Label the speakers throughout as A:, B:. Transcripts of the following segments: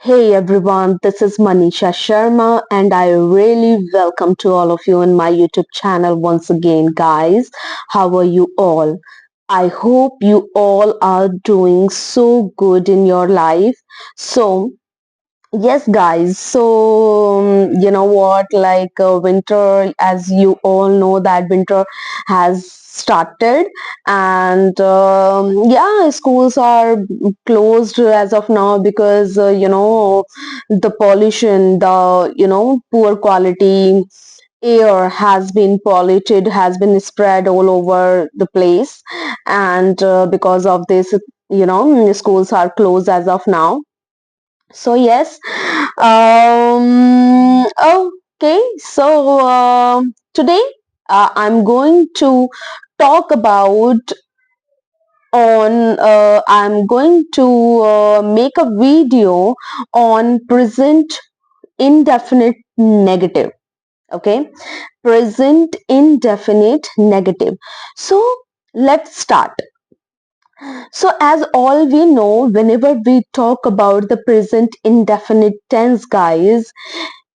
A: Hey everyone, this is Manisha Sharma and I really welcome to all of you on my YouTube channel once again, guys. How are you all? I hope you all are doing so good in your life. So, yes, guys. So, you know what? Winter, as you all know, that winter has started, and yeah, schools are closed as of now because the pollution, the poor quality air has been polluted, has been spread all over the place, and because of this, schools are closed as of now. So yes, okay. So today I'm going to talk about I'm going to make a video on present indefinite negative. Okay, present indefinite negative. So let's start. So, as all we know, whenever we talk about the present indefinite tense, guys,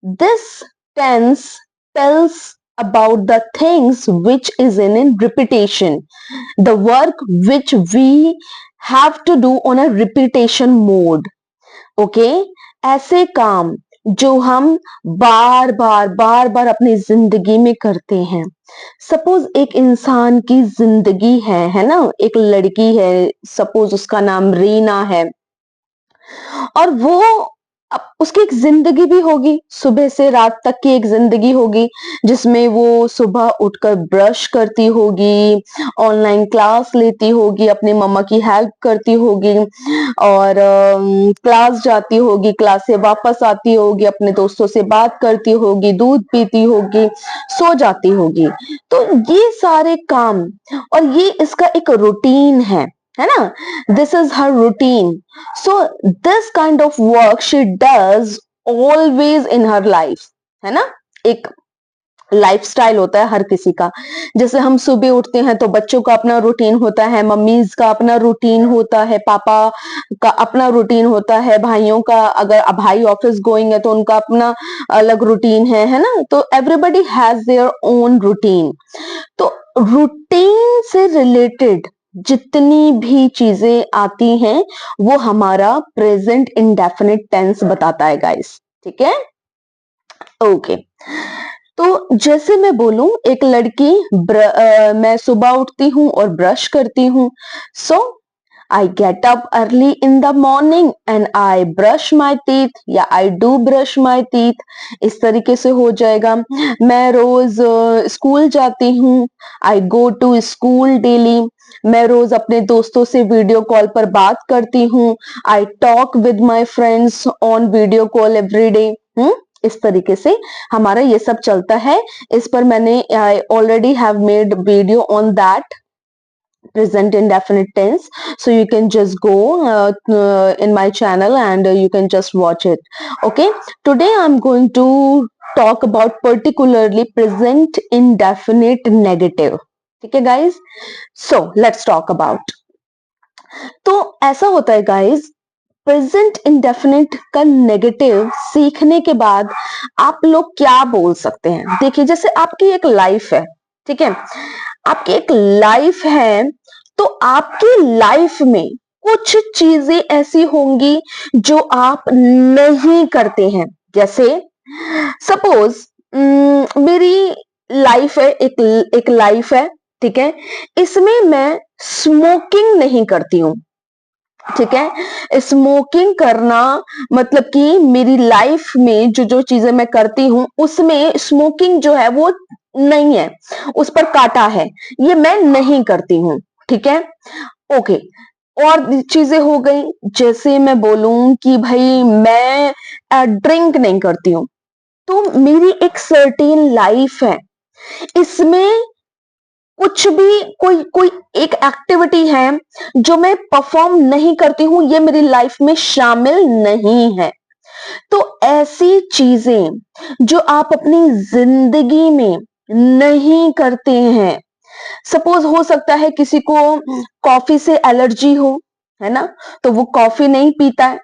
A: this tense tells about the things which is in repetition, the work which we have to do on a repetition mode. Okay, ऐसे काम जो हम बार बार अपनी जिंदगी में करते हैं। Suppose एक इंसान की जिंदगी है ना, एक लड़की है, सपोज उसका नाम रीना है, और वो उसकी एक जिंदगी भी होगी, सुबह से रात तक की एक जिंदगी होगी, जिसमें वो सुबह उठकर ब्रश करती होगी, ऑनलाइन क्लास लेती होगी, अपनी मम्मा की हेल्प करती होगी, और क्लास जाती होगी, क्लास से वापस आती होगी, अपने दोस्तों से बात करती होगी, दूध पीती होगी, सो जाती होगी। तो ये सारे काम, और ये इसका एक रूटीन है ना, this is her routine. So this kind of work she does always in her life, है ना। एक लाइफस्टाइल होता है हर किसी का। जैसे हम सुबह उठते हैं तो बच्चों का अपना रूटीन होता है, मम्मीज का अपना रूटीन होता है, पापा का अपना रूटीन होता है, भाइयों का, अगर भाई ऑफिस गोइंग है तो उनका अपना अलग रूटीन है ना। तो everybody has their own routine. तो रूटीन से रिलेटेड जितनी भी चीजें आती हैं वो हमारा प्रेजेंट इंडेफिनिट टेंस बताता है, गाइस। ठीक है, ओके। तो जैसे मैं बोलूं, एक लड़की मैं सुबह उठती हूँ और ब्रश करती हूँ। So I get up early in the morning and I brush my teeth, या I do brush my teeth, इस तरीके से हो जाएगा। मैं रोज स्कूल जाती हूँ, आई गो टू स्कूल डेली। मैं रोज अपने दोस्तों से वीडियो कॉल पर बात करती हूँ, I talk with my friends on video call every day. इस तरीके से हमारा ये सब चलता है। इस पर मैंने I already have made video on that present indefinite tense, so you can just go in my channel and you can just watch it. Okay, today I'm going to talk about particularly present indefinite negative. ठीक है guys, so let's talk about. तो ऐसा होता है guys, present indefinite का negative सीखने के बाद आप लोग क्या बोल सकते हैं। देखिए, जैसे आपकी एक लाइफ है, ठीक है, आपकी एक लाइफ है, तो आपकी लाइफ में कुछ चीजें ऐसी होंगी जो आप नहीं करते हैं। जैसे सपोज मेरी लाइफ है, एक लाइफ है, ठीक है, इसमें मैं स्मोकिंग नहीं करती हूँ। ठीक है, स्मोकिंग करना मतलब कि मेरी लाइफ में जो जो चीजें मैं करती हूँ उसमें स्मोकिंग जो है वो नहीं है, उस पर काटा है, ये मैं नहीं करती हूँ। ठीक है, ओके। और चीजें हो गई, जैसे मैं बोलूं कि भाई मैं ड्रिंक नहीं करती हूँ, तो मेरी एक सर्टेन लाइफ है, इसमें कुछ भी कोई कोई एक एक्टिविटी है जो मैं परफॉर्म नहीं करती हूँ, ये मेरी लाइफ में शामिल नहीं है। तो ऐसी चीजें जो आप अपनी जिंदगी में नहीं करते हैं, सपोज हो सकता है किसी को कॉफी से एलर्जी हो, है ना, तो वो कॉफी नहीं पीता है।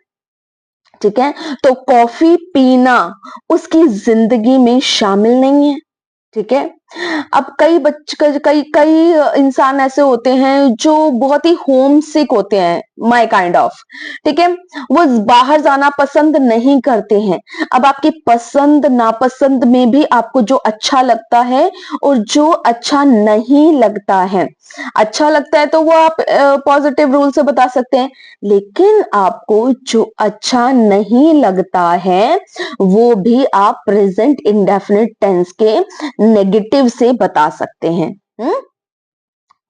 A: ठीक है, तो कॉफी पीना उसकी जिंदगी में शामिल नहीं है। ठीक है, अब कई बच्चे कई कई इंसान ऐसे होते हैं जो बहुत ही होम सिक होते हैं, माई काइंड ऑफ। ठीक है, वो बाहर जाना पसंद नहीं करते हैं। अब आपकी पसंद नापसंद में भी आपको जो अच्छा लगता है और जो अच्छा नहीं लगता है, अच्छा लगता है तो वो आप पॉजिटिव रूल से बता सकते हैं, लेकिन आपको जो अच्छा नहीं लगता है वो भी आप प्रेजेंट इंडेफिनिट टेंस के नेगेटिव से बता सकते हैं।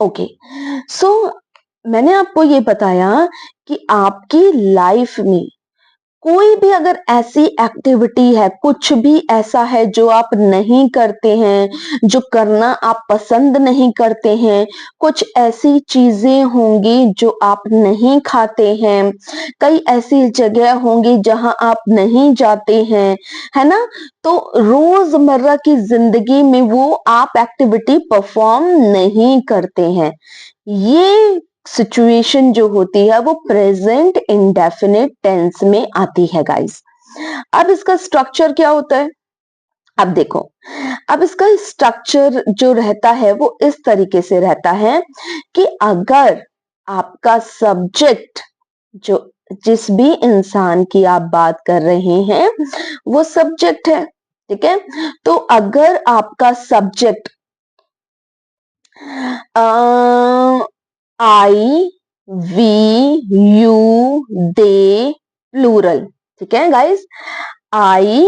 A: ओके, सो मैंने आपको ये बताया कि आपकी लाइफ में कोई भी अगर ऐसी एक्टिविटी है, कुछ भी ऐसा है जो आप नहीं करते हैं, जो करना आप पसंद नहीं करते हैं, कुछ ऐसी चीजें होंगी जो आप नहीं खाते हैं, कई ऐसी जगह होंगी जहां आप नहीं जाते हैं, है ना, तो रोजमर्रा की जिंदगी में वो आप एक्टिविटी परफॉर्म नहीं करते हैं। ये सिचुएशन जो होती है वो प्रेजेंट इंडेफिनिट टेंस में आती है गाइस। अब इसका स्ट्रक्चर क्या होता है, अब देखो, अब इसका स्ट्रक्चर जो रहता है वो इस तरीके से रहता है कि अगर आपका सब्जेक्ट, जो जिस भी इंसान की आप बात कर रहे हैं वो सब्जेक्ट है, ठीक है, तो अगर आपका subject I, we, you, they, plural, ठीक है guys, I,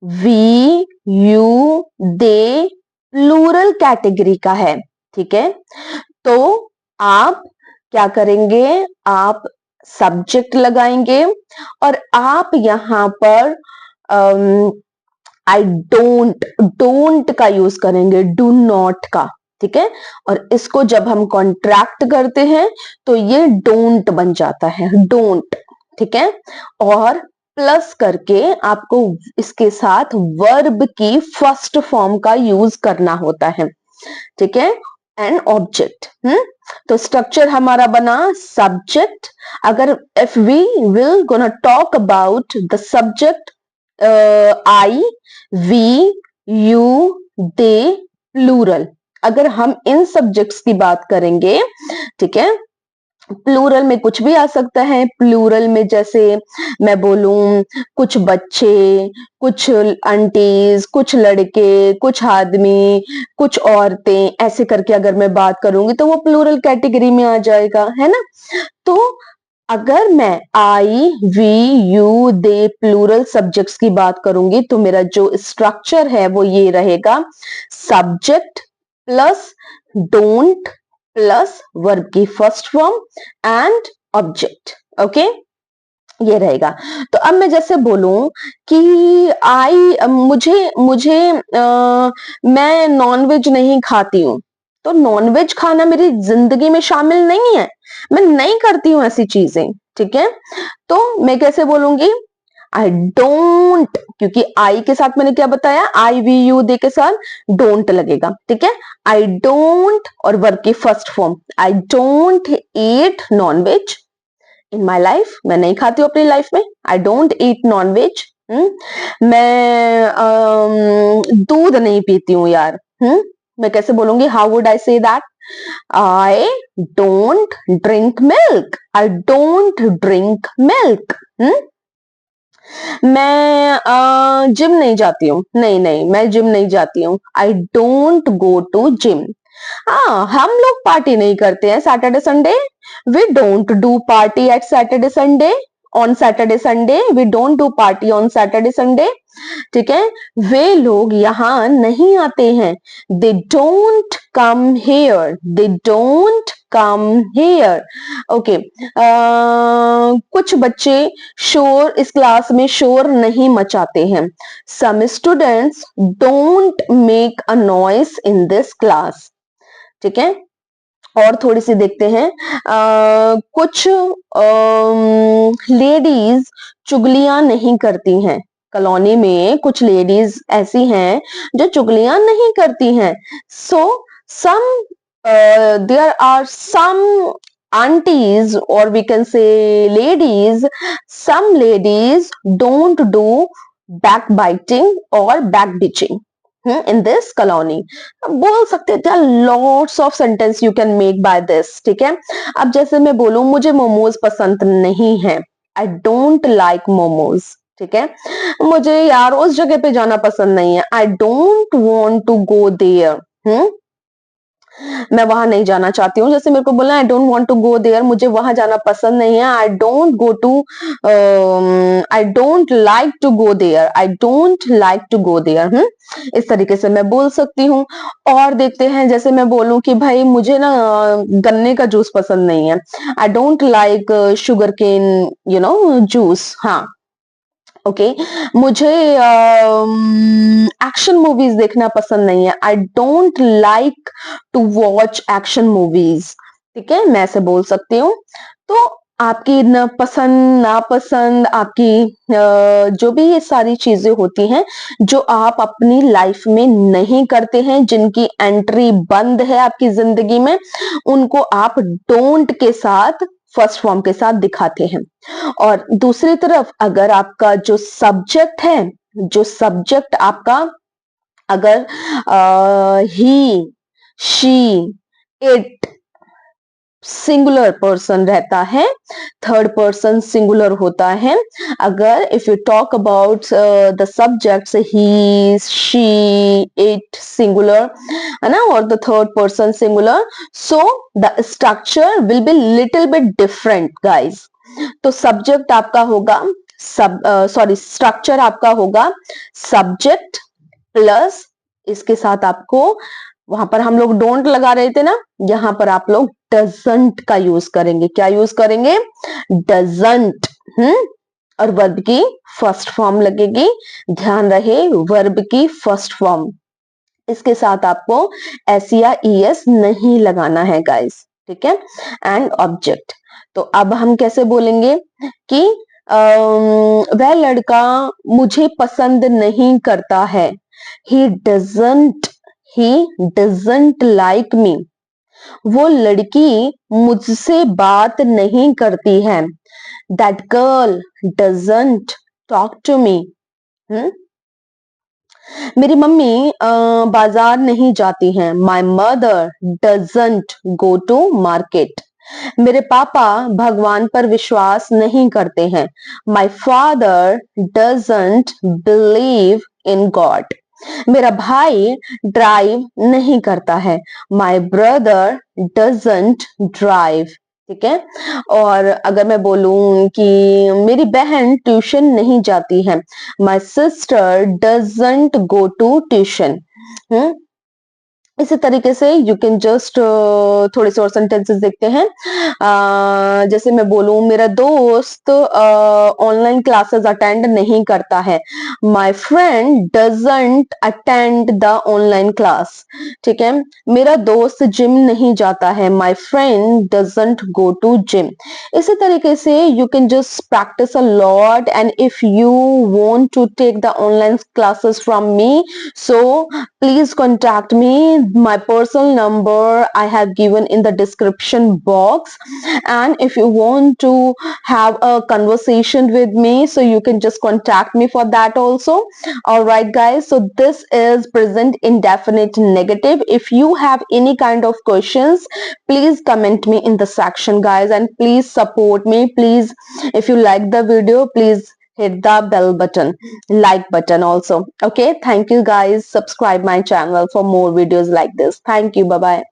A: we, you, they plural category का है। ठीक है, तो आप क्या करेंगे, आप सब्जेक्ट लगाएंगे और आप यहां पर आई डोंट, डोंट का यूज करेंगे, डू नॉट का। ठीक है, और इसको जब हम कॉन्ट्रैक्ट करते हैं तो ये डोंट बन जाता है, डोंट। ठीक है, और प्लस करके आपको इसके साथ वर्ब की फर्स्ट फॉर्म का यूज करना होता है। ठीक है, एन ऑब्जेक्ट। तो स्ट्रक्चर हमारा बना सब्जेक्ट, अगर if we will gonna talk about the subject I, we, you, they, plural, अगर हम इन सब्जेक्ट्स की बात करेंगे, ठीक है, प्लूरल में कुछ भी आ सकता है। प्लूरल में जैसे मैं बोलूं कुछ बच्चे, कुछ आंटीज, कुछ लड़के, कुछ आदमी, कुछ औरतें, ऐसे करके अगर मैं बात करूंगी तो वो प्लूरल कैटेगरी में आ जाएगा, है ना। तो अगर मैं I, we, you, they plural subjects की बात करूंगी तो मेरा जो स्ट्रक्चर है वो ये रहेगा, subject plus don't plus verb की first form and object. Okay, ये रहेगा। तो अब मैं जैसे बोलूं कि आई, मुझे मुझे मैं नॉनवेज नहीं खाती हूँ, तो नॉनवेज खाना मेरी जिंदगी में शामिल नहीं है, मैं नहीं करती हूँ ऐसी चीजें। ठीक है, तो मैं कैसे बोलूंगी, आई डोंट, क्योंकि आई के साथ मैंने क्या बताया, आई, वी, यू, दे के साथ डोंट लगेगा। ठीक है, आई डोंट और वर्ब की first form, I don't eat nonveg in my life, मैं नहीं खाती हूँ अपनी लाइफ में, आई डोंट ईट नॉनवेज। मैं दूध नहीं पीती हूँ यार। मैं कैसे बोलूंगी, how would I say that, I don't drink milk, I don't drink milk. मैं जिम नहीं जाती हूँ, नहीं नहीं मैं जिम नहीं जाती हूँ, I don't go to gym. हाँ, हम लोग पार्टी नहीं करते हैं Saturday Sunday, we don't do party at Saturday Sunday, on Saturday Sunday, we don't do party on Saturday Sunday. ठीक है, वे लोग यहाँ नहीं आते हैं, they don't come here, they don't come here. Okay, कुछ बच्चे शोर, इस क्लास में शोर नहीं मचाते हैं, some students don't make a noise in this class. ठीक है, और थोड़ी सी देखते हैं, कुछ लेडीज चुगलियां नहीं करती हैं, कॉलोनी में कुछ लेडीज ऐसी हैं जो चुगलियां नहीं करती हैं। So some there are some aunties, or we can say ladies, some ladies don't do backbiting or backbitching in this colony. बोल सकते हैं, there are lots of sentence you can make by this. ठीक है, अब जैसे मैं बोलूं मुझे मोमोज पसंद नहीं है, I don't like momos. ठीक है, मुझे यार उस जगह पे जाना पसंद नहीं है, I don't want to go there. मैं वहां नहीं जाना चाहती हूँ। जैसे मेरे को बोला I don't want to go there, मुझे वहां जाना पसंद नहीं है, I don't like to go there, I don't like to go there. इस तरीके से मैं बोल सकती हूँ। और देखते हैं, जैसे मैं बोलूं कि भाई मुझे ना गन्ने का जूस पसंद नहीं है, I don't like sugar cane juice. हाँ, ओके, मुझे एक्शन मूवीज देखना पसंद नहीं है, I don't like to watch action movies. ठीक है, मैं ऐसे बोल सकती हूँ। तो आपकी न पसंद नापसंद, आपकी जो भी ये सारी चीजें होती हैं जो आप अपनी लाइफ में नहीं करते हैं, जिनकी एंट्री बंद है आपकी जिंदगी में, उनको आप डोंट के साथ, फर्स्ट फॉर्म के साथ दिखाते हैं। और दूसरी तरफ अगर आपका जो सब्जेक्ट है, जो सब्जेक्ट आपका अगर ही, शी, इट सिंगुलर पर्सन रहता है, थर्ड पर्सन सिंगुलर होता है। अगर if you talk about the subjects he, she, it singular है ना, और the third person singular, so the structure will be little bit different guys. तो सब्जेक्ट आपका होगा स्ट्रक्चर आपका होगा सब्जेक्ट प्लस, इसके साथ आपको, वहां पर हम लोग डोंट लगा रहे थे ना, यहां पर आप लोग डजंट का यूज करेंगे। क्या यूज करेंगे? डजंट। और वर्ब की फर्स्ट फॉर्म लगेगी, ध्यान रहे, वर्ब की फर्स्ट फॉर्म। इसके साथ आपको एस या ईएस नहीं लगाना है गाइस। ठीक है, एंड ऑब्जेक्ट। तो अब हम कैसे बोलेंगे कि वह लड़का मुझे पसंद नहीं करता है, he doesn't like me। वो लड़की मुझसे बात नहीं करती है, that girl doesn't talk to me। मेरी मम्मी बाजार नहीं जाती हैं, my mother doesn't go to market। मेरे पापा भगवान पर विश्वास नहीं करते हैं, my father doesn't believe in God। मेरा भाई ड्राइव नहीं करता है, my brother doesn't drive। ठीक है, और अगर मैं बोलूं कि मेरी बहन ट्यूशन नहीं जाती है, my sister doesn't go to tuition। इसी तरीके से यू कैन जस्ट थोड़े से और सेंटेंसेस देखते हैं। जैसे मैं बोलूं मेरा दोस्त ऑनलाइन क्लासेस अटेंड नहीं करता है, my friend doesn't attend the online class. ठीक है, मेरा दोस्त जिम नहीं जाता है, my friend doesn't go to gym. इसी तरीके से you can just practice a lot, and if you want to take the online classes from me, so please contact me, my personal number I have given in the description box, and if you want to have a conversation with me, so you can just contact me for that also. All right guys, so this is present indefinite negative. If you have any kind of questions, please comment me in the section guys, and please support me. Please, if you like the video, please hit the bell button, like button also. Okay, thank you guys, subscribe my channel for more videos like this. Thank you, bye bye.